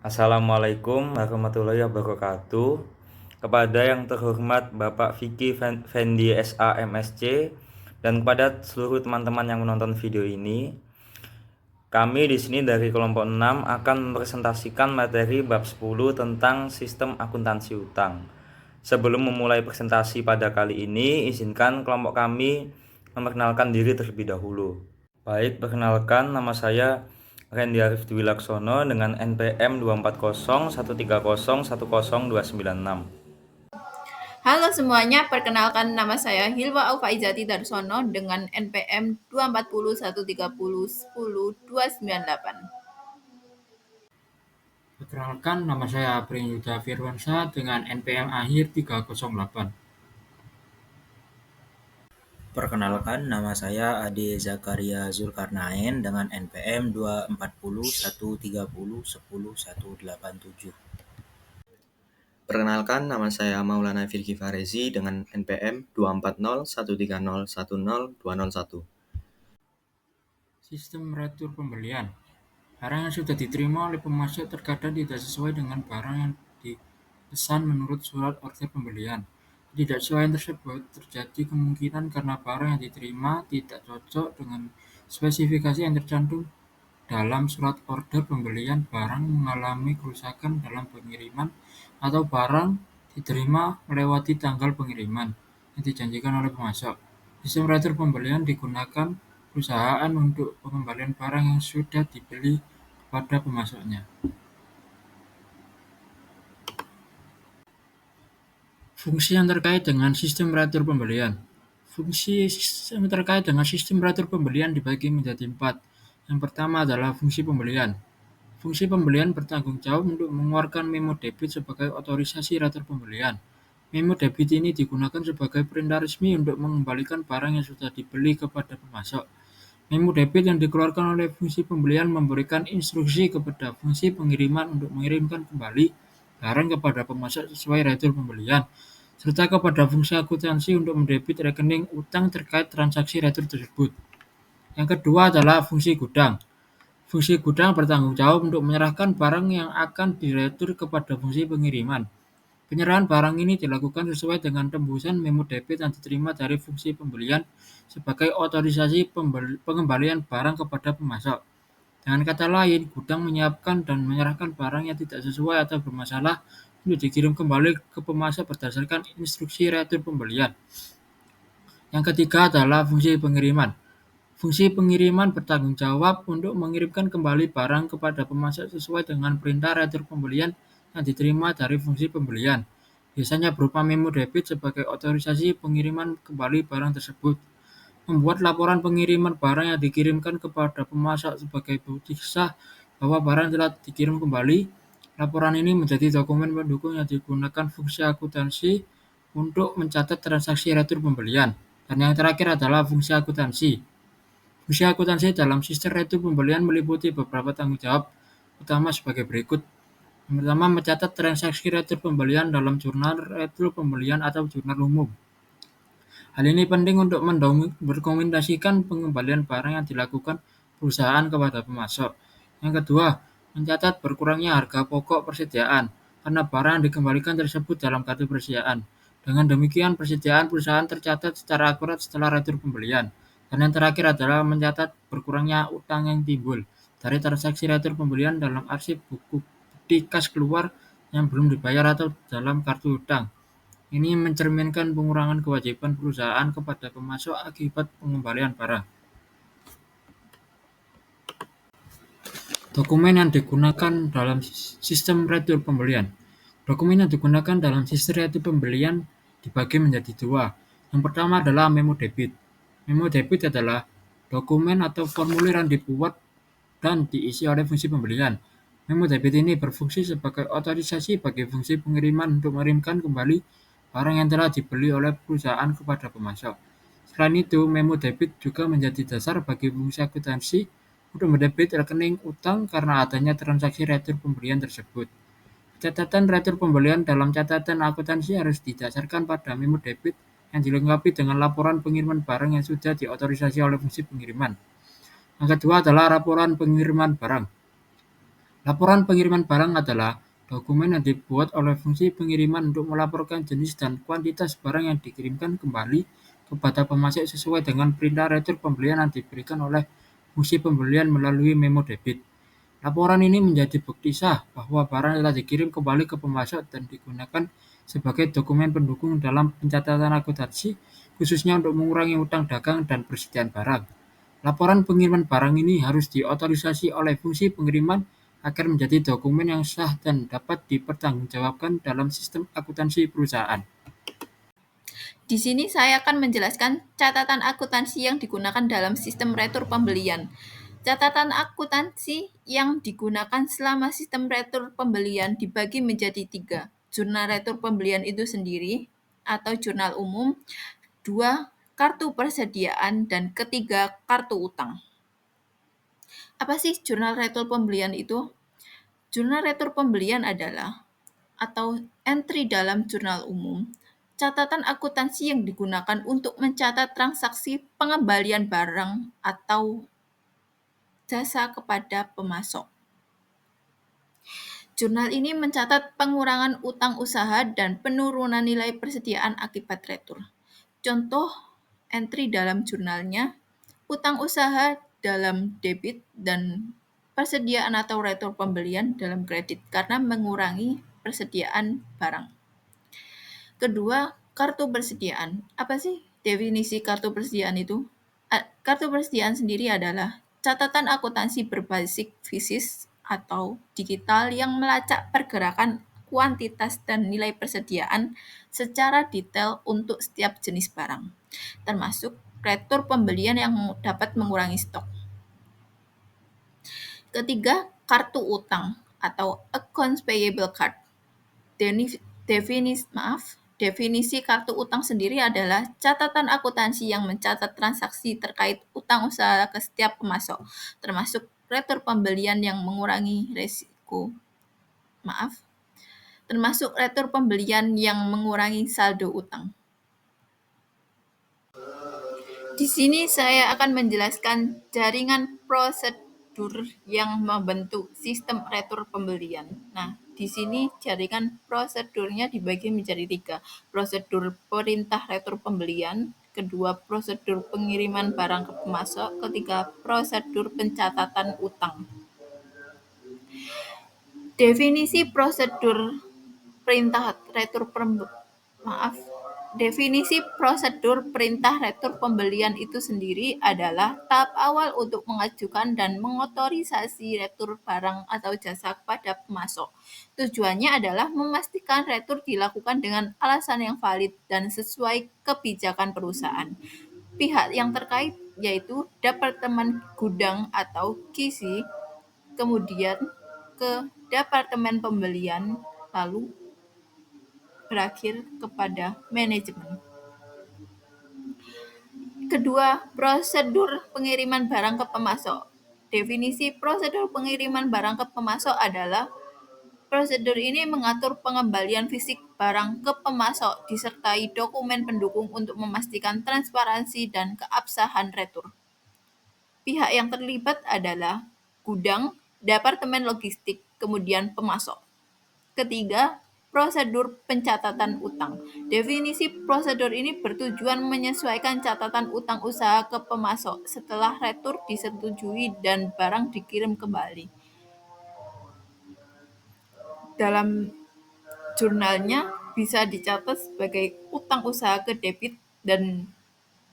Assalamualaikum warahmatullahi wabarakatuh. Kepada yang terhormat Bapak Vicky Fendi SA MSC dan kepada seluruh teman-teman yang menonton video ini, kami di sini dari kelompok 6 akan mempresentasikan materi bab 10 tentang sistem akuntansi utang. Sebelum memulai presentasi pada kali ini, izinkan kelompok kami memperkenalkan diri terlebih dahulu. Baik, perkenalkan nama saya Randy Arif Dwi Laksono dengan NPM 24013010296. Halo semuanya, perkenalkan nama saya Hilwa Aufaizati Darsono dengan NPM 24013010298. Perkenalkan, nama saya Aprin Yuda Firwansyah dengan NPM akhir 308. Perkenalkan, nama saya Ade Zakaria Zulkarnain dengan NPM 24013010187. Perkenalkan, nama saya Maulana Firki Farezi dengan NPM 24013010201. Sistem retur pembelian. Barang yang sudah diterima oleh pemasok terkadang tidak sesuai dengan barang yang dipesan menurut surat order pembelian. Ketidaksesuaian tersebut terjadi kemungkinan karena barang yang diterima tidak cocok dengan spesifikasi yang tercantum dalam surat order pembelian, barang mengalami kerusakan dalam pengiriman, atau barang diterima melewati tanggal pengiriman yang dijanjikan oleh pemasok. Sistem retur pembelian digunakan perusahaan untuk pengembalian barang yang sudah dibeli kepada pemasoknya. Fungsi yang terkait dengan sistem retur pembelian. Fungsi sistem terkait dengan sistem retur pembelian dibagi menjadi 4. Yang pertama adalah fungsi pembelian. Fungsi pembelian bertanggung jawab untuk mengeluarkan memo debit sebagai otorisasi retur pembelian. Memo debit ini digunakan sebagai perintah resmi untuk mengembalikan barang yang sudah dibeli kepada pemasok. Memo debit yang dikeluarkan oleh fungsi pembelian memberikan instruksi kepada fungsi pengiriman untuk mengirimkan kembali barang kepada pemasok sesuai retur pembelian, serta kepada fungsi akuntansi untuk mendebit rekening utang terkait transaksi retur tersebut. Yang kedua adalah fungsi gudang. Fungsi gudang bertanggung jawab untuk menyerahkan barang yang akan diretur kepada fungsi pengiriman. Penyerahan barang ini dilakukan sesuai dengan tembusan memo debit yang diterima dari fungsi pembelian sebagai otorisasi pengembalian barang kepada pemasok. Dengan kata lain, gudang menyiapkan dan menyerahkan barang yang tidak sesuai atau bermasalah untuk dikirim kembali ke pemasok berdasarkan instruksi retur pembelian. Yang ketiga adalah fungsi pengiriman. Fungsi pengiriman bertanggung jawab untuk mengirimkan kembali barang kepada pemasok sesuai dengan perintah retur pembelian yang diterima dari fungsi pembelian. Biasanya berupa memo debit sebagai otorisasi pengiriman kembali barang tersebut. Membuat laporan pengiriman barang yang dikirimkan kepada pemasok sebagai bukti sah bahwa barang telah dikirim kembali. Laporan ini menjadi dokumen pendukung yang digunakan fungsi akuntansi untuk mencatat transaksi retur pembelian. Dan yang terakhir adalah fungsi akuntansi. Fungsi akuntansi dalam sistem retur pembelian meliputi beberapa tanggung jawab utama sebagai berikut. Yang pertama, mencatat transaksi retur pembelian dalam jurnal retur pembelian atau jurnal umum. Hal ini penting untuk mendokumentasikan pengembalian barang yang dilakukan perusahaan kepada pemasok. Yang kedua, mencatat berkurangnya harga pokok persediaan karena barang yang dikembalikan tersebut dalam kartu persediaan. Dengan demikian, persediaan perusahaan tercatat secara akurat setelah retur pembelian. Dan yang terakhir adalah mencatat berkurangnya utang yang timbul dari transaksi retur pembelian dalam arsip buku bukti kas keluar yang belum dibayar atau dalam kartu utang. Ini mencerminkan pengurangan kewajiban perusahaan kepada pemasok akibat pengembalian barang. Dokumen yang digunakan dalam sistem retur pembelian. Dokumen yang digunakan dalam sistem retur pembelian dibagi menjadi 2. Yang pertama adalah memo debit. Memo debit adalah dokumen atau formulir yang dibuat dan diisi oleh fungsi pembelian. Memo debit ini berfungsi sebagai otorisasi bagi fungsi pengiriman untuk mengirimkan kembali barang yang telah dibeli oleh perusahaan kepada pemasok. Selain itu, memo debit juga menjadi dasar bagi fungsi akuntansi untuk mendebit rekening utang karena adanya transaksi retur pembelian tersebut. Catatan retur pembelian dalam catatan akuntansi harus didasarkan pada memo debit yang dilengkapi dengan laporan pengiriman barang yang sudah diotorisasi oleh fungsi pengiriman. Yang kedua adalah laporan pengiriman barang. Laporan pengiriman barang adalah dokumen yang dibuat oleh fungsi pengiriman untuk melaporkan jenis dan kuantitas barang yang dikirimkan kembali kepada pemasok sesuai dengan perintah retur pembelian yang diberikan oleh fungsi pembelian melalui memo debit. Laporan ini menjadi bukti sah bahwa barang telah dikirim kembali ke pemasok dan digunakan sebagai dokumen pendukung dalam pencatatan akuntansi, khususnya untuk mengurangi utang dagang dan persediaan barang. Laporan pengiriman barang ini harus diotorisasi oleh fungsi pengiriman agar menjadi dokumen yang sah dan dapat dipertanggungjawabkan dalam sistem akuntansi perusahaan. Di sini saya akan menjelaskan catatan akuntansi yang digunakan dalam sistem retur pembelian. Catatan akuntansi yang digunakan selama sistem retur pembelian dibagi menjadi 3. Jurnal retur pembelian itu sendiri atau jurnal umum, 2. Kartu persediaan, dan ketiga, kartu utang. Apa sih jurnal retur pembelian itu? Jurnal retur pembelian adalah atau entry dalam jurnal umum, catatan akuntansi yang digunakan untuk mencatat transaksi pengembalian barang atau jasa kepada pemasok. Jurnal ini mencatat pengurangan utang usaha dan penurunan nilai persediaan akibat retur. Contoh entry dalam jurnalnya, utang usaha dalam debit dan persediaan atau retur pembelian dalam kredit karena mengurangi persediaan barang. Kedua, kartu persediaan. Apa sih definisi kartu persediaan itu? Kartu persediaan sendiri adalah catatan akuntansi berbasis fisik atau digital yang melacak pergerakan kuantitas dan nilai persediaan secara detail untuk setiap jenis barang, termasuk retur pembelian yang dapat mengurangi stok. Ketiga, kartu utang atau accounts payable card. Definisi kartu utang sendiri adalah catatan akuntansi yang mencatat transaksi terkait utang usaha ke setiap pemasok, termasuk retur pembelian yang mengurangi risiko. Termasuk retur pembelian yang mengurangi saldo utang. Di sini saya akan menjelaskan jaringan prosedur yang membentuk sistem retur pembelian. Nah, di sini jaringan prosedurnya dibagi menjadi 3. Prosedur perintah retur pembelian, kedua prosedur pengiriman barang ke pemasok, ketiga prosedur pencatatan utang. Definisi prosedur perintah retur Definisi prosedur perintah retur pembelian itu sendiri adalah tahap awal untuk mengajukan dan mengotorisasi retur barang atau jasa kepada pemasok. Tujuannya adalah memastikan retur dilakukan dengan alasan yang valid dan sesuai kebijakan perusahaan. Pihak yang terkait yaitu Departemen Gudang atau QC, kemudian ke Departemen Pembelian, lalu berakhir kepada manajemen. Kedua, prosedur pengiriman barang ke pemasok. Definisi prosedur pengiriman barang ke pemasok adalah prosedur ini mengatur pengembalian fisik barang ke pemasok disertai dokumen pendukung untuk memastikan transparansi dan keabsahan retur. Pihak yang terlibat adalah gudang, departemen logistik, kemudian pemasok. Ketiga, prosedur pencatatan utang. Definisi prosedur ini bertujuan menyesuaikan catatan utang usaha ke pemasok setelah retur disetujui dan barang dikirim kembali. Dalam jurnalnya bisa dicatat sebagai utang usaha ke debit dan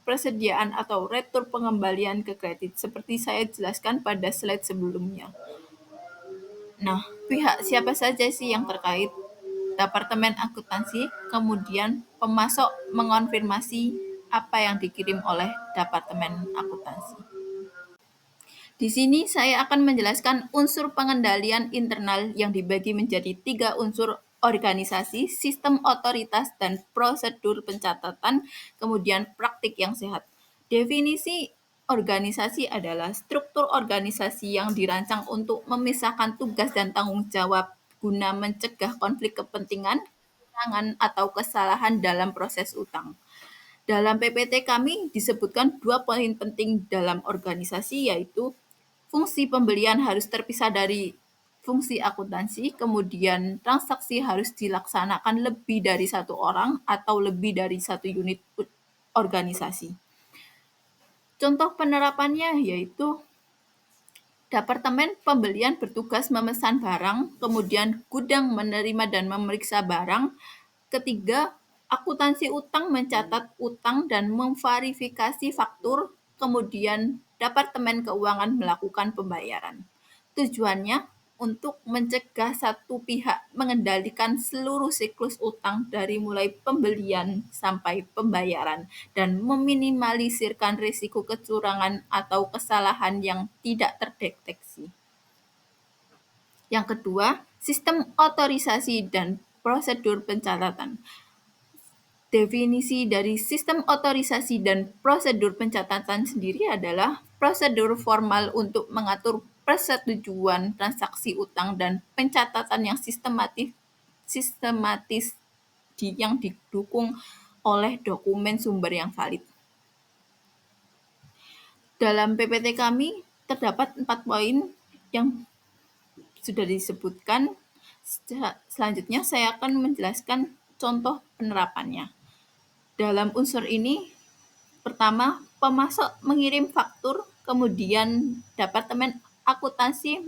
persediaan atau retur pengembalian ke kredit seperti saya jelaskan pada slide sebelumnya. Nah, pihak siapa saja sih yang terkait? Departemen akuntansi, kemudian pemasok mengonfirmasi apa yang dikirim oleh Departemen akuntansi. Di sini saya akan menjelaskan unsur pengendalian internal yang dibagi menjadi 3 unsur: organisasi, sistem otoritas, dan prosedur pencatatan, kemudian praktik yang sehat. Definisi organisasi adalah struktur organisasi yang dirancang untuk memisahkan tugas dan tanggung jawab guna mencegah konflik kepentingan, kecurangan, atau kesalahan dalam proses utang. Dalam PPT kami disebutkan 2 poin penting dalam organisasi, yaitu fungsi pembelian harus terpisah dari fungsi akuntansi, kemudian transaksi harus dilaksanakan lebih dari satu orang atau lebih dari satu unit organisasi. Contoh penerapannya yaitu Departemen Pembelian bertugas memesan barang, kemudian gudang menerima dan memeriksa barang. Ketiga, akuntansi utang mencatat utang dan memverifikasi faktur, kemudian Departemen Keuangan melakukan pembayaran. Tujuannya untuk mencegah satu pihak mengendalikan seluruh siklus utang dari mulai pembelian sampai pembayaran dan meminimalisirkan risiko kecurangan atau kesalahan yang tidak terdeteksi. Yang kedua, sistem otorisasi dan prosedur pencatatan. Definisi dari sistem otorisasi dan prosedur pencatatan sendiri adalah prosedur formal untuk mengatur persetujuan transaksi utang dan pencatatan yang sistematis yang didukung oleh dokumen sumber yang valid. Dalam PPT kami terdapat 4 poin yang sudah disebutkan. Selanjutnya saya akan menjelaskan contoh penerapannya. Dalam unsur ini, pertama, pemasok mengirim faktur, kemudian Departemen Akuntansi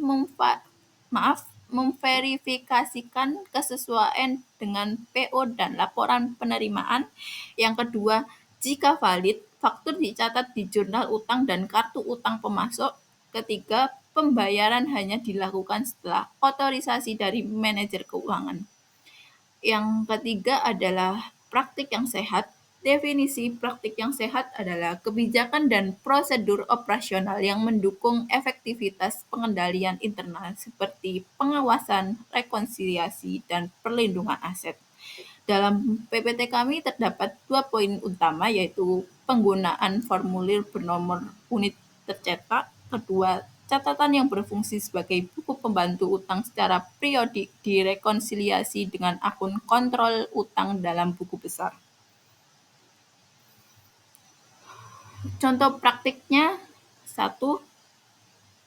memverifikasikan kesesuaian dengan PO dan laporan penerimaan. Yang kedua, jika valid, faktur dicatat di jurnal utang dan kartu utang pemasok. Ketiga, pembayaran hanya dilakukan setelah otorisasi dari manajer keuangan. Yang ketiga adalah praktik yang sehat. Definisi praktik yang sehat adalah kebijakan dan prosedur operasional yang mendukung efektivitas pengendalian internal seperti pengawasan, rekonsiliasi, dan perlindungan aset. Dalam PPT kami terdapat 2 poin utama, yaitu penggunaan formulir bernomor unit tercetak. Kedua, catatan yang berfungsi sebagai buku pembantu utang secara periodik direkonsiliasi dengan akun kontrol utang dalam buku besar. Contoh praktiknya, 1.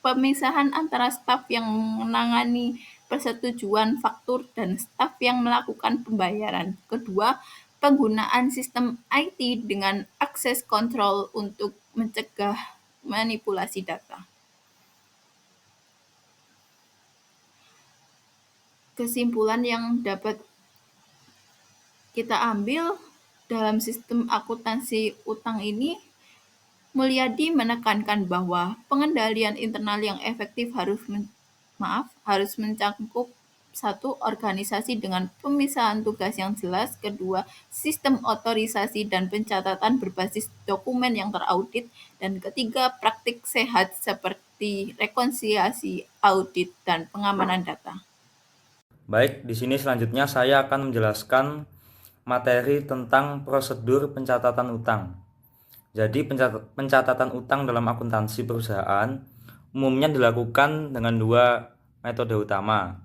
Pemisahan antara staf yang menangani persetujuan faktur dan staf yang melakukan pembayaran. Kedua, penggunaan sistem IT dengan akses kontrol untuk mencegah manipulasi data. Kesimpulan yang dapat kita ambil dalam sistem akuntansi utang ini, Mulyadi menekankan bahwa pengendalian internal yang efektif harus mencakup 1. Organisasi dengan pemisahan tugas yang jelas. Kedua, sistem otorisasi dan pencatatan berbasis dokumen yang teraudit. Dan ketiga, praktik sehat seperti rekonsiliasi, audit, dan pengamanan data. Baik, di sini selanjutnya saya akan menjelaskan materi tentang prosedur pencatatan utang. Jadi pencatatan utang dalam akuntansi perusahaan umumnya dilakukan dengan 2 metode utama,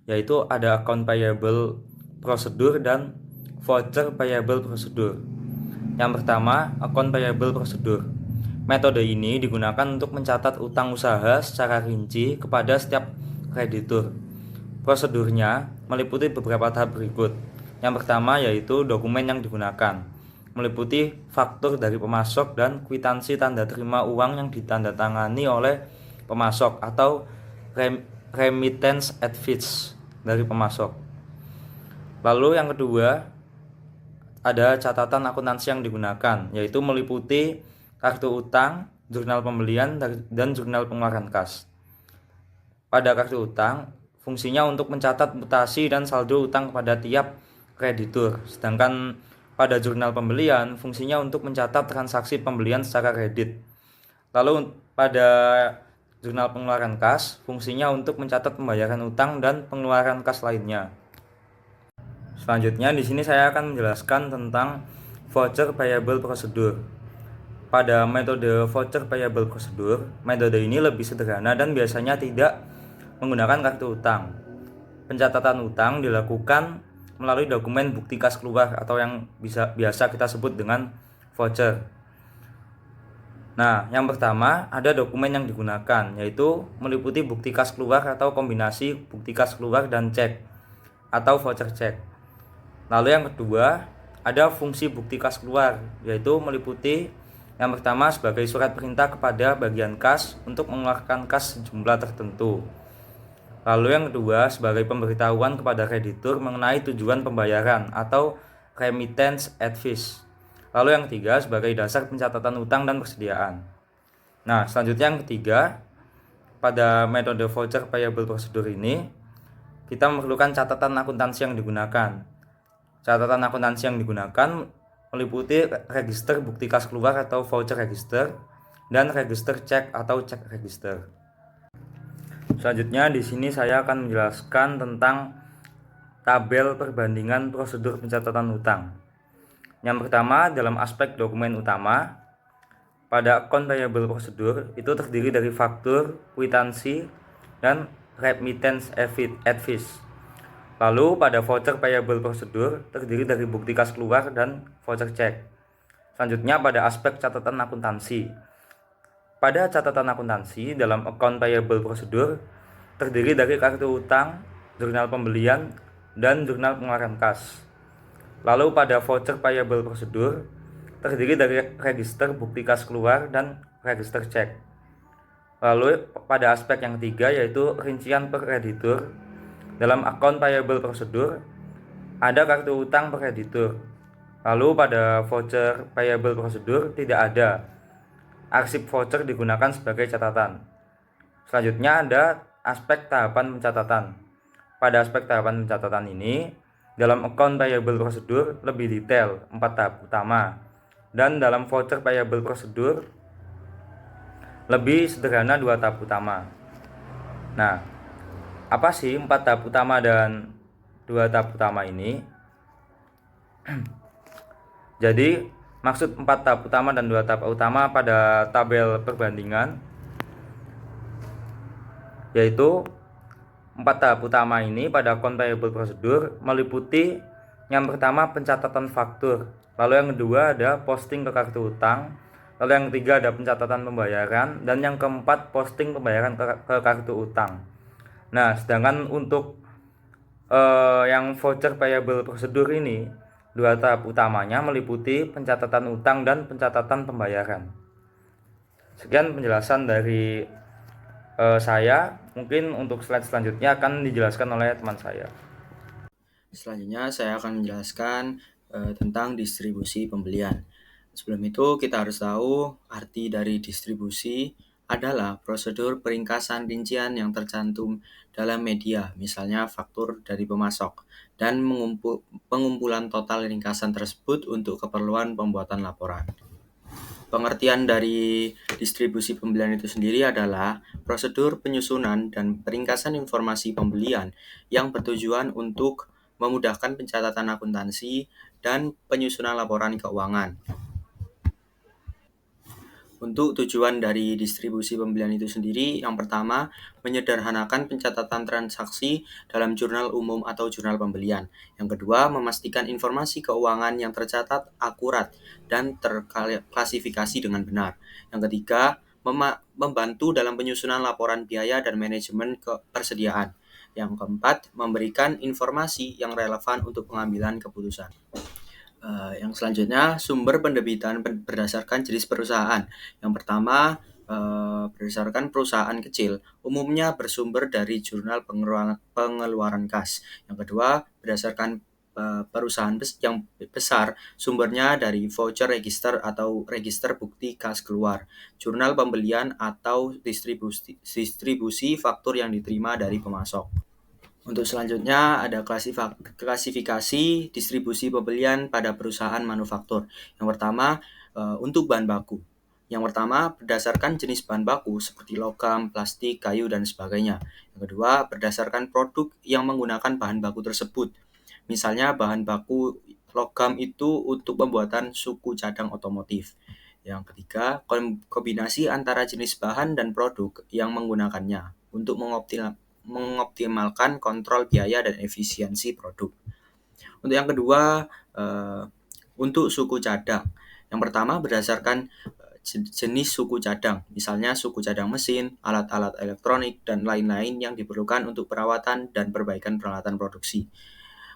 yaitu ada account payable prosedur dan voucher payable prosedur. Yang pertama, account payable prosedur. Metode ini digunakan untuk mencatat utang usaha secara rinci kepada setiap kreditur. Prosedurnya meliputi beberapa tahap berikut. Yang pertama yaitu dokumen yang digunakan, meliputi faktur dari pemasok dan kwitansi tanda terima uang yang ditandatangani oleh pemasok atau remittance advice dari pemasok. Lalu yang kedua, ada catatan akuntansi yang digunakan, yaitu meliputi kartu utang, jurnal pembelian, dan jurnal pengeluaran kas. Pada kartu utang, fungsinya untuk mencatat mutasi dan saldo utang kepada tiap kreditur, sedangkan pada jurnal pembelian, fungsinya untuk mencatat transaksi pembelian secara kredit. Lalu pada jurnal pengeluaran kas, fungsinya untuk mencatat pembayaran utang dan pengeluaran kas lainnya. Selanjutnya di sini saya akan menjelaskan tentang voucher payable prosedur. Pada metode voucher payable prosedur, metode ini lebih sederhana dan biasanya tidak menggunakan kartu utang. Pencatatan utang dilakukan melalui dokumen bukti kas keluar atau yang biasa kita sebut dengan voucher. Nah, yang pertama ada dokumen yang digunakan, yaitu meliputi bukti kas keluar atau kombinasi bukti kas keluar dan cek atau voucher cek. Lalu yang kedua ada fungsi bukti kas keluar, yaitu meliputi yang pertama sebagai surat perintah kepada bagian kas untuk mengeluarkan kas sejumlah tertentu. Lalu yang kedua sebagai pemberitahuan kepada kreditur mengenai tujuan pembayaran atau remittance advice. Lalu yang ketiga sebagai dasar pencatatan utang dan persediaan. Nah, selanjutnya yang ketiga, pada metode voucher payable procedure ini kita memerlukan catatan akuntansi yang digunakan. Catatan akuntansi yang digunakan meliputi register bukti kas keluar atau voucher register dan register cek atau cek register. Selanjutnya di sini saya akan menjelaskan tentang tabel perbandingan prosedur pencatatan utang. Yang pertama dalam aspek dokumen utama, pada account payable procedure itu terdiri dari faktur, kwitansi, dan remittance advice. Lalu pada voucher payable procedure terdiri dari bukti kas keluar dan voucher cek. Selanjutnya pada aspek catatan akuntansi. Pada catatan akuntansi dalam account payable procedure terdiri dari kartu utang, jurnal pembelian, dan jurnal pengeluaran kas. Lalu pada voucher payable procedure terdiri dari register bukti kas keluar dan register cek. Lalu pada aspek yang ketiga yaitu rincian per kreditur. Dalam account payable procedure ada kartu utang per kreditur. Lalu pada voucher payable procedure tidak ada. Arsip voucher digunakan sebagai catatan. Selanjutnya ada aspek tahapan pencatatan. Pada aspek tahapan pencatatan ini dalam account payable procedure lebih detail 4 tahap utama, dan dalam voucher payable procedure lebih sederhana 2 tahap utama. Nah, apa sih 4 tahap utama dan 2 tahap utama ini? Jadi maksud 4 tahap utama dan 2 tahap utama pada tabel perbandingan yaitu 4 tahap utama ini pada account payable procedure meliputi yang pertama pencatatan faktur, lalu yang kedua ada posting ke kartu utang, lalu yang ketiga ada pencatatan pembayaran, dan yang keempat posting pembayaran ke kartu utang. Nah, sedangkan untuk yang voucher payable procedure ini 2 tahap utamanya meliputi pencatatan utang dan pencatatan pembayaran. Sekian penjelasan dari saya. Mungkin untuk slide selanjutnya akan dijelaskan oleh teman saya. Selanjutnya saya akan menjelaskan tentang distribusi pembelian. Sebelum itu kita harus tahu arti dari distribusi adalah prosedur peringkasan rincian yang tercantum dalam media, misalnya faktur dari pemasok, dan pengumpulan total ringkasan tersebut untuk keperluan pembuatan laporan. Pengertian dari distribusi pembelian itu sendiri adalah prosedur penyusunan dan peringkasan informasi pembelian yang bertujuan untuk memudahkan pencatatan akuntansi dan penyusunan laporan keuangan. Untuk tujuan dari distribusi pembelian itu sendiri, yang pertama, menyederhanakan pencatatan transaksi dalam jurnal umum atau jurnal pembelian. Yang kedua, memastikan informasi keuangan yang tercatat akurat dan terklasifikasi dengan benar. Yang ketiga, membantu dalam penyusunan laporan biaya dan manajemen persediaan. Yang keempat, memberikan informasi yang relevan untuk pengambilan keputusan. Yang selanjutnya, sumber pendebitan berdasarkan jenis perusahaan. Yang pertama, berdasarkan perusahaan kecil, umumnya bersumber dari jurnal pengeluaran kas. Yang kedua, berdasarkan perusahaan yang besar, sumbernya dari voucher register atau register bukti kas keluar, jurnal pembelian atau distribusi faktur yang diterima dari pemasok. Untuk selanjutnya ada klasifikasi distribusi pembelian pada perusahaan manufaktur. Yang pertama, untuk bahan baku. Yang pertama, berdasarkan jenis bahan baku seperti logam, plastik, kayu, dan sebagainya. Yang kedua, berdasarkan produk yang menggunakan bahan baku tersebut. Misalnya bahan baku logam itu untuk pembuatan suku cadang otomotif. Yang ketiga, kombinasi antara jenis bahan dan produk yang menggunakannya untuk mengoptimalkan kontrol biaya dan efisiensi produk. Untuk yang kedua, untuk suku cadang. Yang pertama berdasarkan jenis suku cadang, misalnya suku cadang mesin, alat-alat elektronik, dan lain-lain yang diperlukan untuk perawatan dan perbaikan peralatan produksi.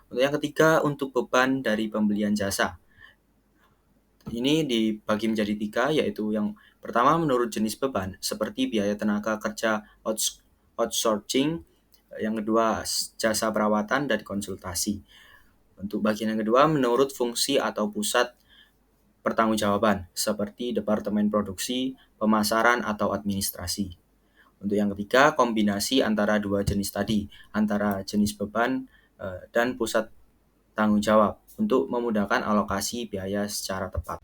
Untuk yang ketiga, untuk beban dari pembelian jasa. Ini dibagi menjadi 3, yaitu yang pertama menurut jenis beban, seperti biaya tenaga kerja outsourcing, yang kedua jasa perawatan dan konsultasi. Untuk bagian yang kedua menurut fungsi atau pusat pertanggungjawaban, seperti departemen produksi, pemasaran, atau administrasi. Untuk yang ketiga, kombinasi antara dua jenis tadi, antara jenis beban dan pusat tanggung jawab, untuk memudahkan alokasi biaya secara tepat.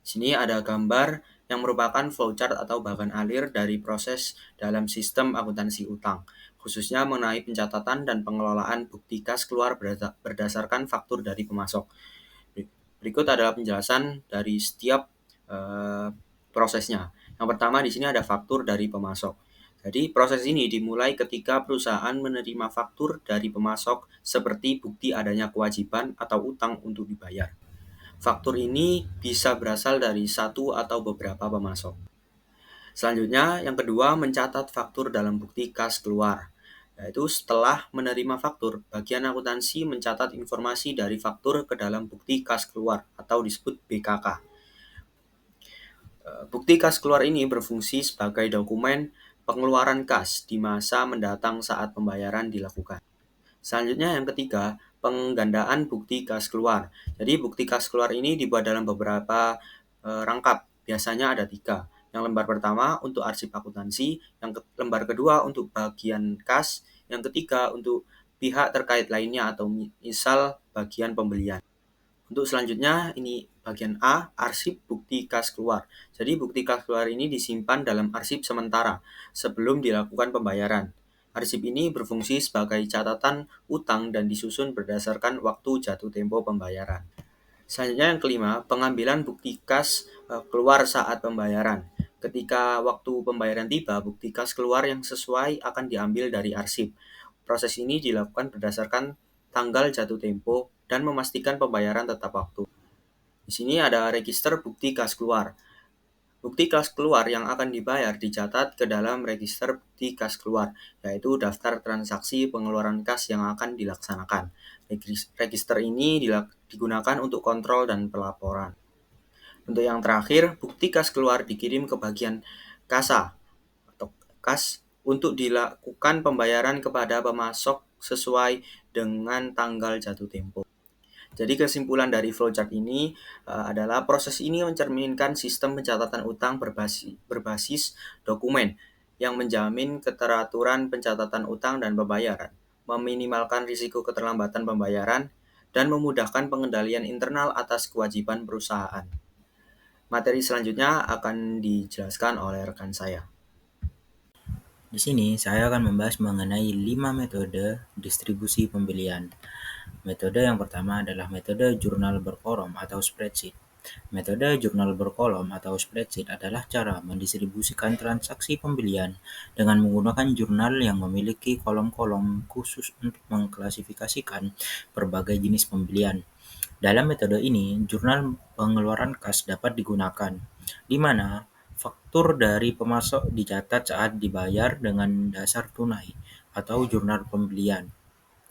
Sini ada gambar yang merupakan flowchart atau bagan alir dari proses dalam sistem akuntansi utang, khususnya mengenai pencatatan dan pengelolaan bukti kas keluar berdasarkan faktur dari pemasok. Berikut adalah penjelasan dari setiap prosesnya. Yang pertama di sini ada faktur dari pemasok. Jadi proses ini dimulai ketika perusahaan menerima faktur dari pemasok seperti bukti adanya kewajiban atau utang untuk dibayar. Faktur ini bisa berasal dari satu atau beberapa pemasok. Selanjutnya, yang kedua, mencatat faktur dalam bukti kas keluar. Yaitu setelah menerima faktur, bagian akuntansi mencatat informasi dari faktur ke dalam bukti kas keluar atau disebut BKK. Bukti kas keluar ini berfungsi sebagai dokumen pengeluaran kas di masa mendatang saat pembayaran dilakukan. Selanjutnya yang ketiga, penggandaan bukti kas keluar. Jadi bukti kas keluar ini dibuat dalam beberapa rangkap, biasanya ada 3. Yang lembar pertama untuk arsip akuntansi, yang lembar kedua untuk bagian kas, yang ketiga untuk pihak terkait lainnya atau misal bagian pembelian. Untuk selanjutnya ini bagian A, arsip bukti kas keluar. Jadi bukti kas keluar ini disimpan dalam arsip sementara sebelum dilakukan pembayaran. Arsip ini berfungsi sebagai catatan utang dan disusun berdasarkan waktu jatuh tempo pembayaran. Selanjutnya yang kelima, pengambilan bukti kas keluar saat pembayaran. Ketika waktu pembayaran tiba, bukti kas keluar yang sesuai akan diambil dari arsip. Proses ini dilakukan berdasarkan tanggal jatuh tempo dan memastikan pembayaran tetap waktu. Di sini ada register bukti kas keluar. Bukti kas keluar yang akan dibayar dicatat ke dalam register bukti kas keluar, yaitu daftar transaksi pengeluaran kas yang akan dilaksanakan. Register ini digunakan untuk kontrol dan pelaporan. Untuk yang terakhir, bukti kas keluar dikirim ke bagian kasa atau kas untuk dilakukan pembayaran kepada pemasok sesuai dengan tanggal jatuh tempo. Jadi kesimpulan dari flowchart ini adalah proses ini mencerminkan sistem pencatatan utang berbasis dokumen yang menjamin keteraturan pencatatan utang dan pembayaran, meminimalkan risiko keterlambatan pembayaran, dan memudahkan pengendalian internal atas kewajiban perusahaan. Materi selanjutnya akan dijelaskan oleh rekan saya. Di sini saya akan membahas mengenai 5 metode distribusi pembelian. Metode yang pertama adalah metode jurnal berkolom atau spreadsheet. Metode jurnal berkolom atau spreadsheet adalah cara mendistribusikan transaksi pembelian dengan menggunakan jurnal yang memiliki kolom-kolom khusus untuk mengklasifikasikan berbagai jenis pembelian. Dalam metode ini, jurnal pengeluaran kas dapat digunakan, di mana faktur dari pemasok dicatat saat dibayar dengan dasar tunai atau jurnal pembelian,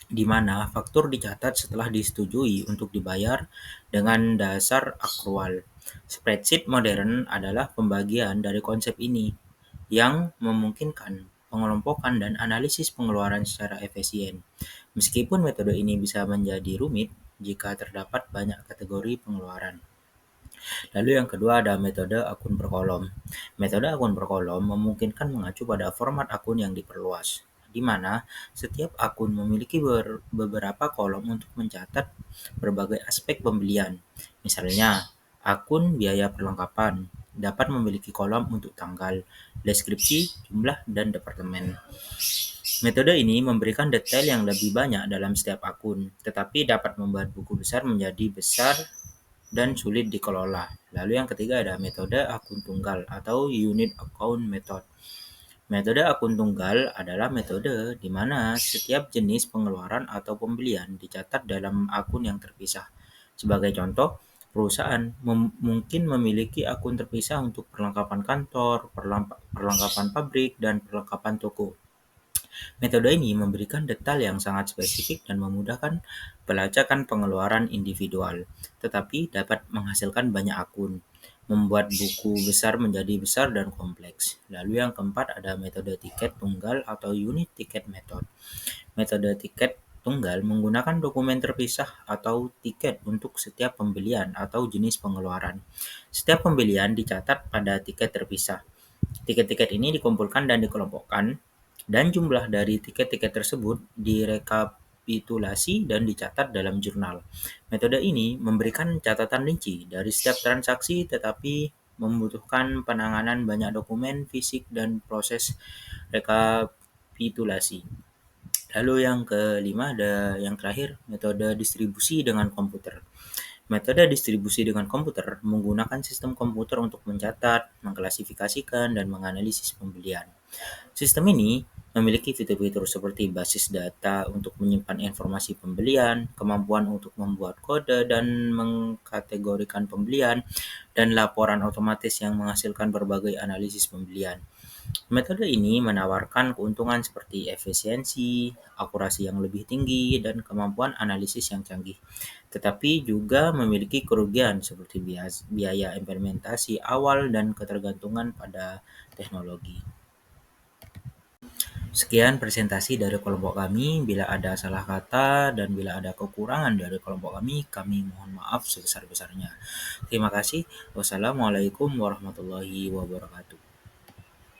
di mana faktur dicatat setelah disetujui untuk dibayar dengan dasar akrual. Spreadsheet modern adalah pembagian dari konsep ini yang memungkinkan pengelompokan dan analisis pengeluaran secara efisien. Meskipun metode ini bisa menjadi rumit jika terdapat banyak kategori pengeluaran. Lalu yang kedua ada metode akun berkolom. Metode akun berkolom memungkinkan mengacu pada format akun yang diperluas, di mana setiap akun memiliki beberapa kolom untuk mencatat berbagai aspek pembelian. Misalnya, akun biaya perlengkapan dapat memiliki kolom untuk tanggal, deskripsi, jumlah, dan departemen. Metode ini memberikan detail yang lebih banyak dalam setiap akun, tetapi dapat membuat buku besar menjadi besar dan sulit dikelola. Lalu yang ketiga ada metode akun tunggal atau unit account method. Metode akun tunggal adalah metode di mana setiap jenis pengeluaran atau pembelian dicatat dalam akun yang terpisah. Sebagai contoh, Perusahaan mungkin memiliki akun terpisah untuk perlengkapan kantor, perlengkapan pabrik, dan perlengkapan toko. Metode ini memberikan detail yang sangat spesifik dan memudahkan pelacakan pengeluaran individual, tetapi dapat menghasilkan banyak akun, membuat buku besar menjadi besar dan kompleks. Lalu yang keempat ada metode tiket tunggal atau unit ticket method. Metode tiket tunggal menggunakan dokumen terpisah atau tiket untuk setiap pembelian atau jenis pengeluaran. Setiap pembelian dicatat pada tiket terpisah. Tiket-tiket ini dikumpulkan dan dikelompokkan, dan jumlah dari tiket-tiket tersebut direkapitulasi dan dicatat dalam jurnal. Metode ini memberikan catatan rinci dari setiap transaksi, tetapi membutuhkan penanganan banyak dokumen fisik dan proses rekapitulasi. Lalu yang kelima ada yang terakhir, metode distribusi dengan komputer. Metode distribusi dengan komputer menggunakan sistem komputer untuk mencatat, mengklasifikasikan, dan menganalisis pembelian. Sistem ini memiliki fitur-fitur seperti basis data untuk menyimpan informasi pembelian, kemampuan untuk membuat kode dan mengkategorikan pembelian, dan laporan otomatis yang menghasilkan berbagai analisis pembelian. Metode ini menawarkan keuntungan seperti efisiensi, akurasi yang lebih tinggi, dan kemampuan analisis yang canggih. Tetapi juga memiliki kerugian seperti biaya implementasi awal dan ketergantungan pada teknologi. Sekian presentasi dari kelompok kami. Bila ada salah kata dan bila ada kekurangan dari kelompok kami mohon maaf sebesar-besarnya. Terima kasih. Wassalamualaikum warahmatullahi wabarakatuh.